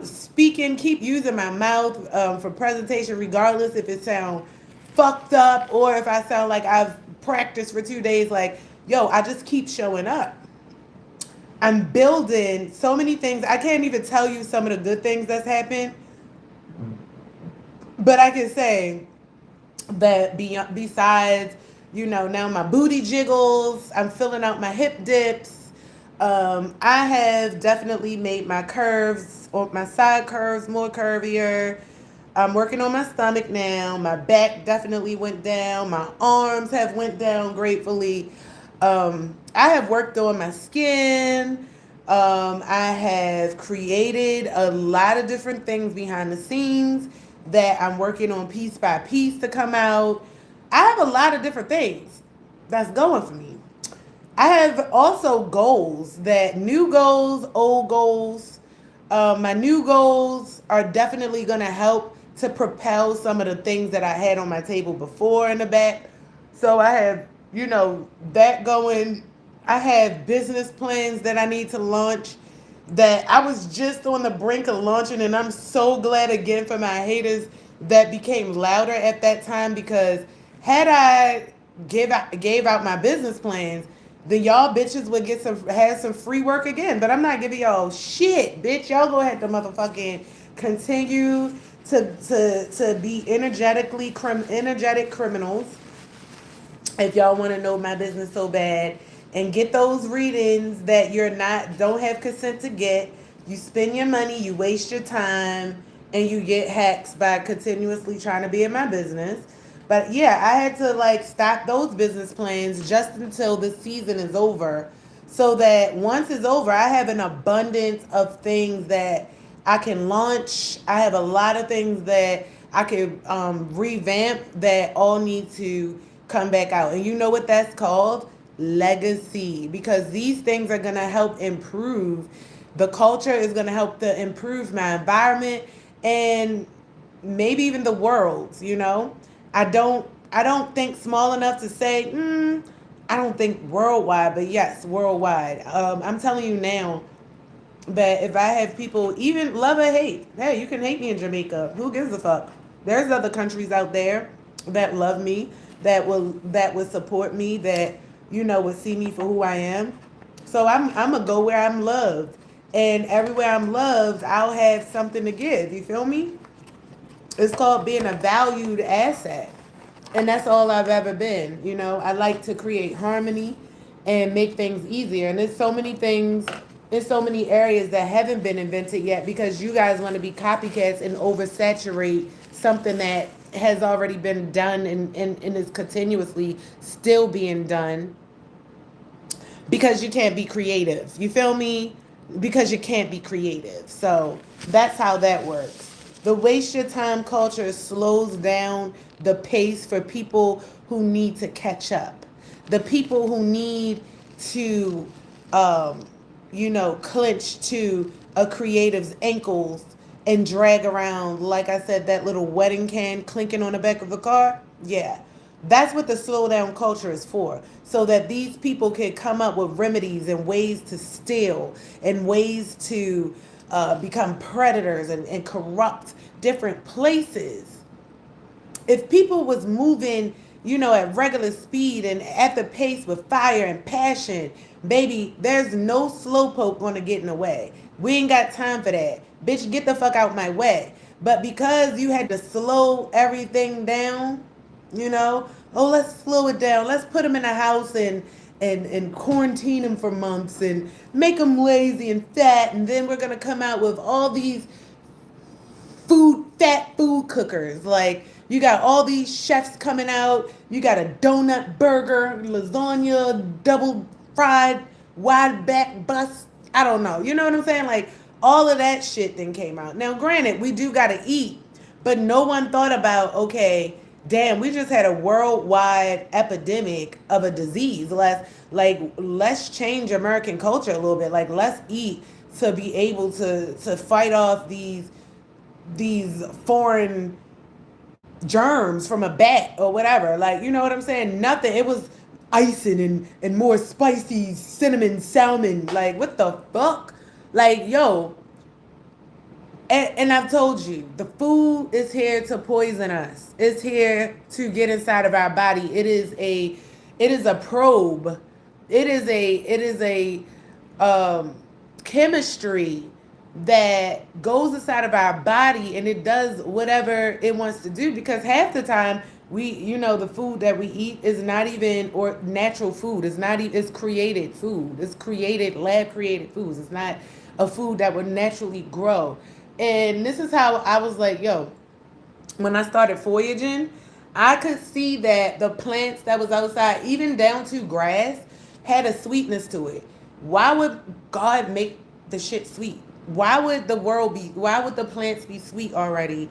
S1: speaking, keep using my mouth for presentation, regardless if it sounds fucked up or if I sound like I've practiced for 2 days. Like, yo, I just keep showing up. I'm building so many things. I can't even tell you some of the good things that's happened, but I can say that besides, now my booty jiggles, I'm filling out my hip dips. I have definitely made my curves or my side curves more curvier. I'm working on my stomach now. My back definitely went down. My arms have went down gratefully. I have worked on my skin. I have created a lot of different things behind the scenes that I'm working on piece by piece to come out. I have a lot of different things that's going for me. I have also goals, that new goals, old goals. My new goals are definitely going to help to propel some of the things that I had on my table before in the back. So I have, that going. I have business plans that I need to launch that I was just on the brink of launching, and I'm so glad again for my haters that became louder at that time, because had I gave out my business plans, then y'all bitches would have some free work again. But I'm not giving y'all shit, bitch. Y'all go ahead to motherfucking continue to be energetic criminals if y'all want to know my business so bad, and get those readings that you're not don't have consent to get. You spend your money, you waste your time, and you get hacks by continuously trying to be in my business. But yeah, I had to like stop those business plans just until the season is over, so that once it's over, I have an abundance of things that I can launch. I have a lot of things that I could revamp that all need to come back out. And you know what that's called? Legacy. Because these things are going to help improve the culture, is going to help to improve my environment, and maybe even the world. I don't think small enough to say, I don't think worldwide, but yes, worldwide. I'm telling you now, but if I have people, even love or hate, hey, you can hate me in Jamaica. Who gives a fuck? There's other countries out there that love me, that would support me, that would see me for who I am. So I'm gonna go where I'm loved, and everywhere I'm loved, I'll have something to give. You feel me? It's called being a valued asset. And that's all I've ever been. I like to create harmony and make things easier. And there's so many areas that haven't been invented yet, because you guys want to be copycats and oversaturate something that has already been done, and is continuously still being done, because you can't be creative. You feel me? Because you can't be creative. So that's how that works. The waste your time culture slows down the pace for people who need to catch up. The people who need to, clinch to a creative's ankles and drag around, like I said, that little wedding can clinking on the back of the car. Yeah. That's what the slow down culture is for. So that these people can come up with remedies and ways to steal, and ways to become predators, and corrupt different places. If people was moving, at regular speed and at the pace with fire and passion, baby, there's no slowpoke gonna get in the way. We ain't got time for that. Bitch, get the fuck out my way. But because you had to slow everything down, let's slow it down. Let's put them in a house and quarantine them for months and make them lazy and fat, and then we're gonna come out with all these fat food cookers. Like, you got all these chefs coming out. You got a donut burger, lasagna, double fried, wide back bust. I don't know. You know what I'm saying? Like, all of that shit then came out. Now, granted, we do got to eat, but no one thought about, okay, damn, we just had a worldwide epidemic of a disease. Let's change American culture a little bit. Like, let's eat to be able to fight off these foreign germs from a bat or whatever. Like, you know what I'm saying? Nothing. It was icing and more spicy cinnamon salmon. Like, what the fuck? Like, yo. And I've told you, the food is here to poison us. It's here to get inside of our body. It is a probe. It is a chemistry that goes inside of our body, and it does whatever it wants to do, because half the time the food that we eat is not even or natural food. It's created food. It's created lab created foods. It's not a food that would naturally grow. And this is how I was like, yo, when I started voyaging, I could see that the plants that was outside, even down to grass, had a sweetness to it. Why would God make the shit sweet? Why would the plants be sweet already?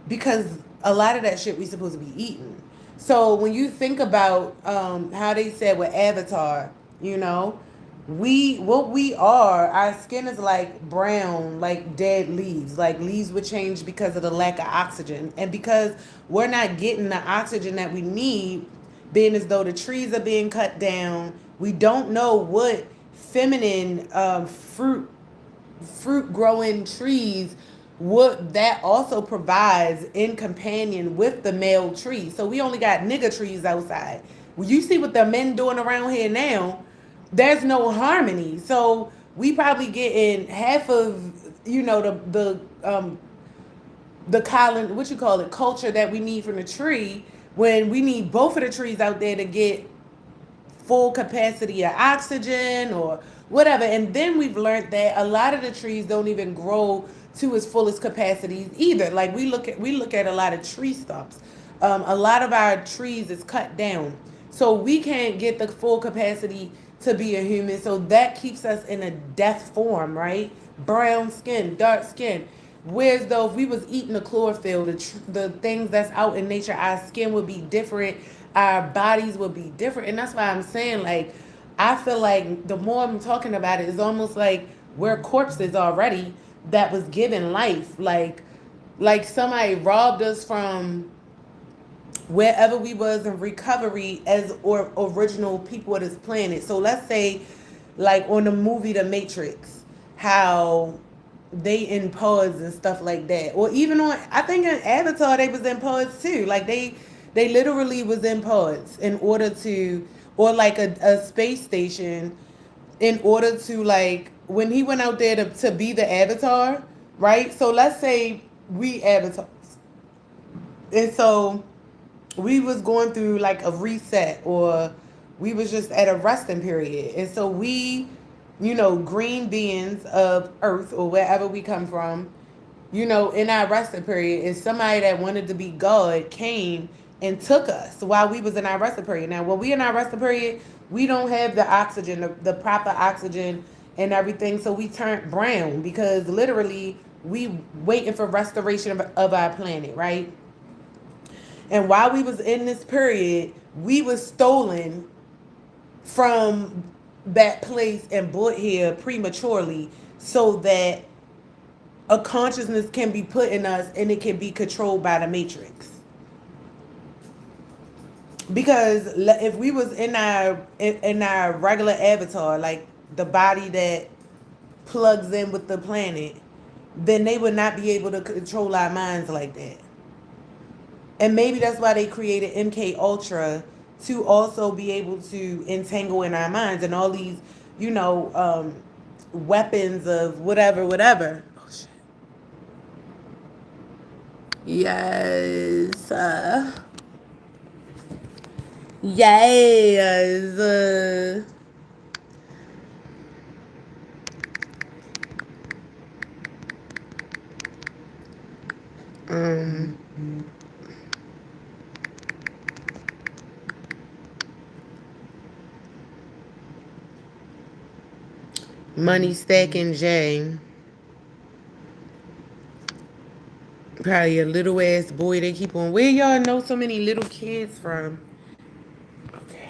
S1: Because a lot of that shit we supposed to be eating. So when you think about how they said with Avatar, you know, what we are, our skin is like brown, like dead leaves. Like leaves would change because of the lack of oxygen, and because we're not getting the oxygen that we need, being as though the trees are being cut down. We don't know what feminine fruit growing trees, what that also provides in companion with the male tree. So we only got nigger trees outside. When you see what the men doing around here now, there's no harmony. So we probably getting half of, you know, the colon, what you call it, culture that we need from the tree, when we need both of the trees out there to get full capacity of oxygen or whatever. And then we've learned that a lot of the trees don't even grow to its fullest capacities either. Like we look at a lot of tree stumps. A lot of our trees is cut down, so we can't get the full capacity to be a human. So that keeps us in a death form, right? Brown skin, dark skin. Whereas though if we was eating the chlorophyll, the things that's out in nature, our skin would be different, our bodies would be different. And that's why I'm saying, like, I feel like the more I'm talking about it, it's almost like we're corpses already that was given life. Like somebody robbed us from wherever we was in recovery as or original people of this planet. So let's say, like on the movie The Matrix, how they in pods and stuff like that, or even on, I think in Avatar they was in pods too. Like they literally was in pods in order to, or like a space station, in order to, like when he went out there to be the Avatar, right? So let's say we avatars, and so we was going through like a reset, or we was just at a resting period, and so we, you know, green beings of earth or wherever we come from, you know, in our resting period, and somebody that wanted to be God came and took us while we was in our resting period. Now when we in our resting period, we don't have the oxygen, the proper oxygen and everything, so we turned brown because literally we waiting for restoration of our planet, right? And while we was in this period, we was stolen from that place and brought here prematurely so that a consciousness can be put in us and it can be controlled by the matrix. Because if we was in our regular avatar, like the body that plugs in with the planet, then they would not be able to control our minds like that. And maybe that's why they created MK Ultra, to also be able to entangle in our minds and all these, you know, weapons of whatever, whatever. Oh shit. Yes. Yes. Um, Money stacking J. Probably a little ass boy. They keep on. Where y'all know so many little kids from? Okay.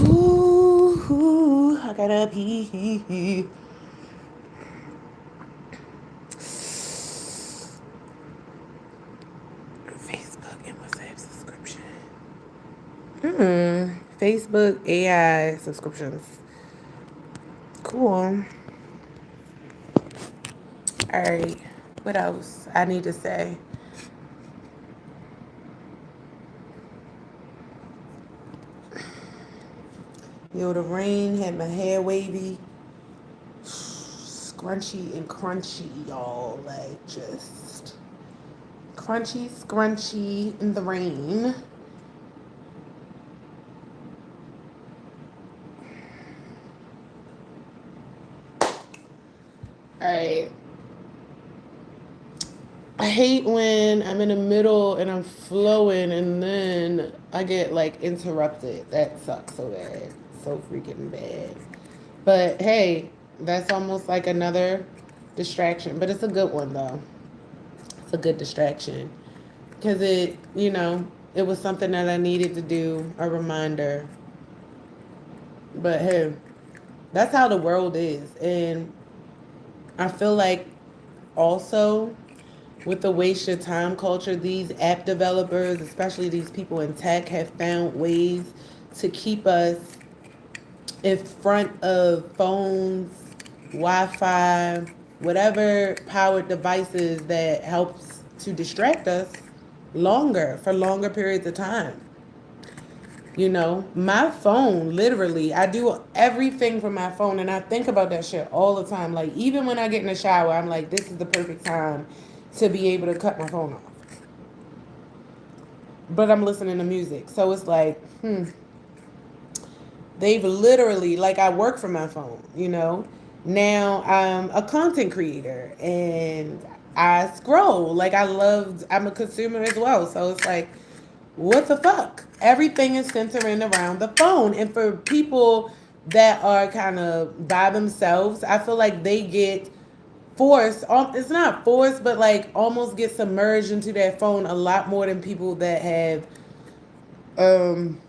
S1: Ooh, I gotta pee. Facebook and WhatsApp subscription. Facebook AI subscriptions. Cool. All right. What else I need to say? Yo, the rain had my hair wavy. scrunchy and crunchy, y'all. Like, just crunchy, scrunchy in the rain. All right. I hate when I'm in the middle and I'm flowing and then I get like interrupted. That sucks so bad. So freaking bad. But hey, that's almost like another distraction. But it's a good one though. It's a good distraction. Because it was something that I needed to do, a reminder. But hey, that's how the world is. And I feel like also with the waste your time culture, these app developers, especially these people in tech, have found ways to keep us in front of phones, Wi-Fi, whatever powered devices that helps to distract us longer for longer periods of time. My phone, literally, I do everything from my phone, and I think about that shit all the time. Like, even when I get in the shower, I'm like, this is the perfect time to be able to cut my phone off. But I'm listening to music. So it's like, they've literally, like, I work from my phone. Now I'm a content creator and I scroll. Like, I'm a consumer as well. So it's like, what the fuck? Everything is centering around the phone. And for people that are kind of by themselves, I feel like they get forced. It's not forced, but like almost get submerged into that phone a lot more than people that have um,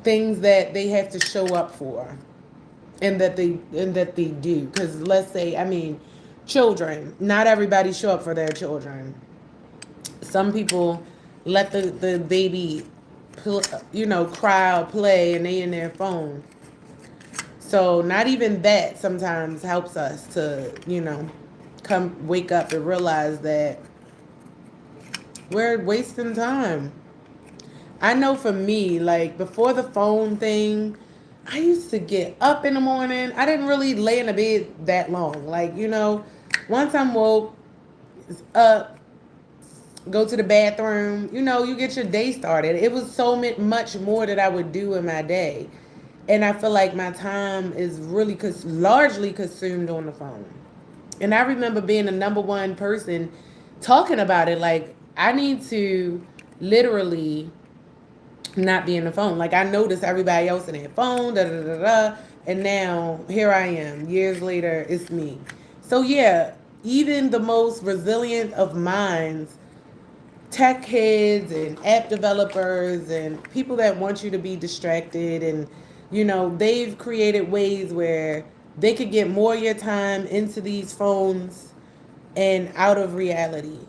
S1: things that they have to show up for, and that they do. Because let's say, I mean, children. Not everybody show up for their children. Some people let the baby, cry or play, and they in their phone. So not even that sometimes helps us to, come wake up and realize that we're wasting time. I know for me, like before the phone thing, I used to get up in the morning. I didn't really lay in the bed that long. Like, once I'm woke, up, go to the bathroom, you get your day started. It was so much more that I would do in my day. And I feel like my time is really largely consumed on the phone. And I remember being the number one person talking about it. Like, I need to literally not be in the phone. Like, I noticed everybody else in their phone, da da da da. And now here I am. Years later, it's me. So, yeah, even the most resilient of minds, tech heads and app developers and people that want you to be distracted, and they've created ways where they could get more of your time into these phones and out of reality.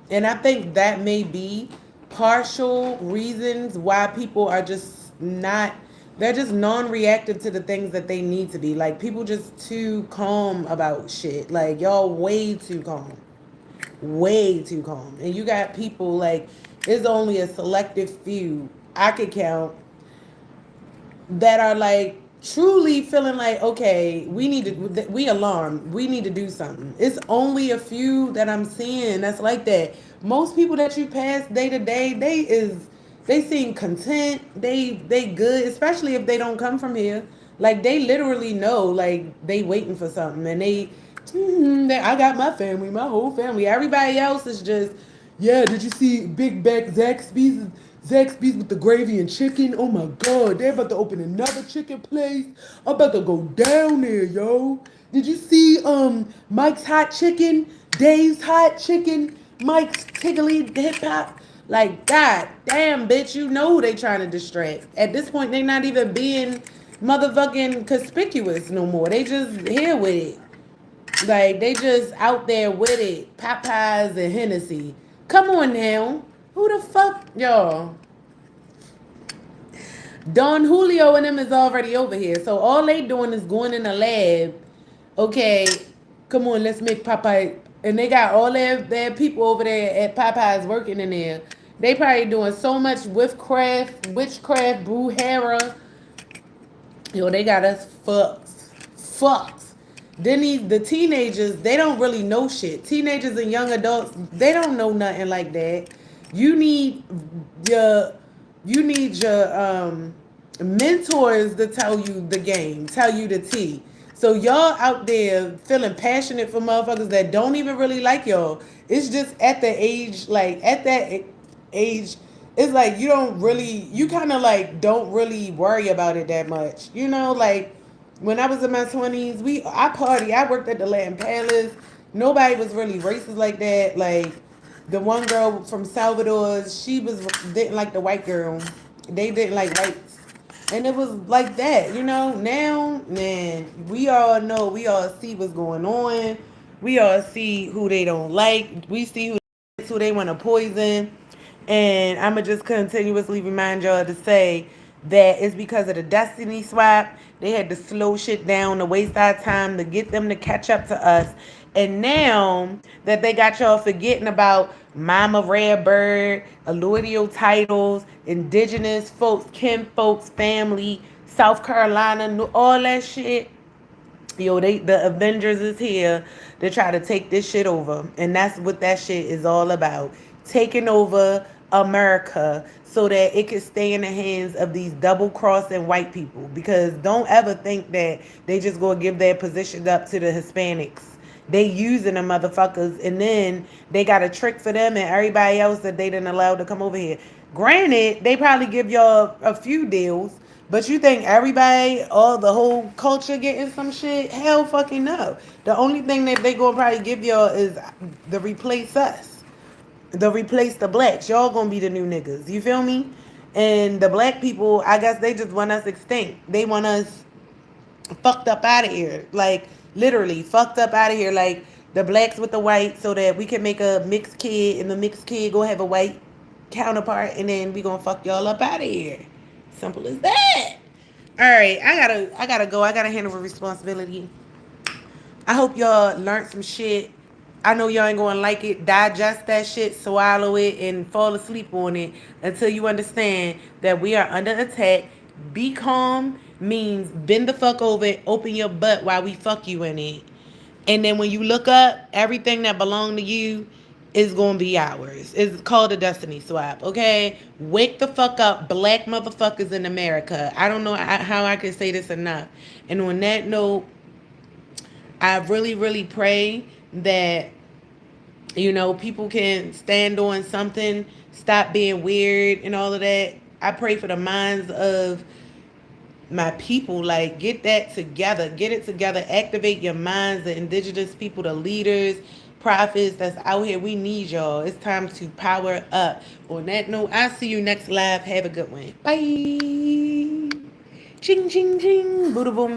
S1: And I think that may be partial reasons why people are just not, they're just non-reactive to the things that they need to be. Like, people just too calm about shit. Like, y'all way too calm, way too calm. And you got people like, there's only a selective few I could count that are like truly feeling like, okay, we alarmed, we need to do something. It's only a few that I'm seeing that's like that. Most people that you pass day to day, they seem content, they good, especially if they don't come from here. Like, they literally know, like, they waiting for something, and I got my family, my whole family. Everybody else is just, yeah, did you see Big Back Zaxby's with the gravy and chicken? Oh my God, they're about to open another chicken place. I'm about to go down there, yo. Did you see Mike's Hot Chicken, Dave's Hot Chicken, Mike's Tiggly Hip Hop? Like, God damn, bitch, you know who they trying to distract. At this point, they not even being motherfucking conspicuous no more. They just here with it. Like, they just out there with it. Popeyes and Hennessy. Come on now. Who the fuck, y'all? Don Julio and them is already over here. So all they doing is going in the lab. Okay, come on, let's make Popeye. And they got all their people over there at Popeyes working in there. They probably doing so much witchcraft, brew hera. Yo, they got us fucked. fucked. Then the teenagers, they don't really know shit. Teenagers and young adults, they don't know nothing like that. You need your mentors to tell you the game, tell you the tea. So y'all out there feeling passionate for motherfuckers that don't even really like y'all. It's just at the age, like at that age, it's like you kind of like don't really worry about it that much. You know, like when I was in my 20s, I party. I worked at the Latin Palace. Nobody was really racist like that. Like the one girl from Salvador, she didn't like the white girl. They didn't like whites. And it was like that, you know. Now, man, we all know, we all see what's going on. We all see who they don't like. We see who they want to poison. And I'ma just continuously remind y'all to say that it's because of the destiny swap. They had to slow shit down to waste our time to get them to catch up to us. And now that they got y'all forgetting about Mama Rare Bird, alluvial titles, indigenous folks, kin folks, family, South Carolina, all that shit. Yo, the Avengers is here to try to take this shit over. And that's what that shit is all about. Taking over America so that it can stay in the hands of these double crossing white people. Because don't ever think that they just gonna give their positions up to the Hispanics. They using the motherfuckers, and then they got a trick for them and everybody else that they didn't allow to come over here. Granted, they probably give y'all a few deals, but you think everybody, all the whole culture getting some shit? Hell fucking no. The only thing that they gonna probably give y'all is to replace us. To replace the blacks. Y'all gonna be the new niggas. You feel me? And the black people, I guess they just want us extinct. They want us fucked up out of here. Like, literally, fucked up out of here. Like, the blacks with the white so that we can make a mixed kid and the mixed kid go have a white counterpart and then we gonna fuck y'all up out of here. Simple as that. All right, I gotta go. I gotta handle a responsibility. I hope y'all learned some shit. I know y'all ain't gonna like it. Digest that shit, swallow it, and fall asleep on it until you understand that we are under attack. Be calm means bend the fuck over, open your butt while we fuck you in it. And then when you look up, everything that belonged to you is gonna be ours. It's called a destiny swap, okay? Wake the fuck up, black motherfuckers in America. I don't know how I can say this enough. And on that note, I really, really pray that, people can stand on something, stop being weird and all of that. I pray for the minds of my people. Like, get that together. Get it together. Activate your minds, the indigenous people, the leaders, prophets that's out here. We need y'all. It's time to power up. On that note, I'll see you next live. Have a good one. Bye. Ching, ching, ching. Buddha boom.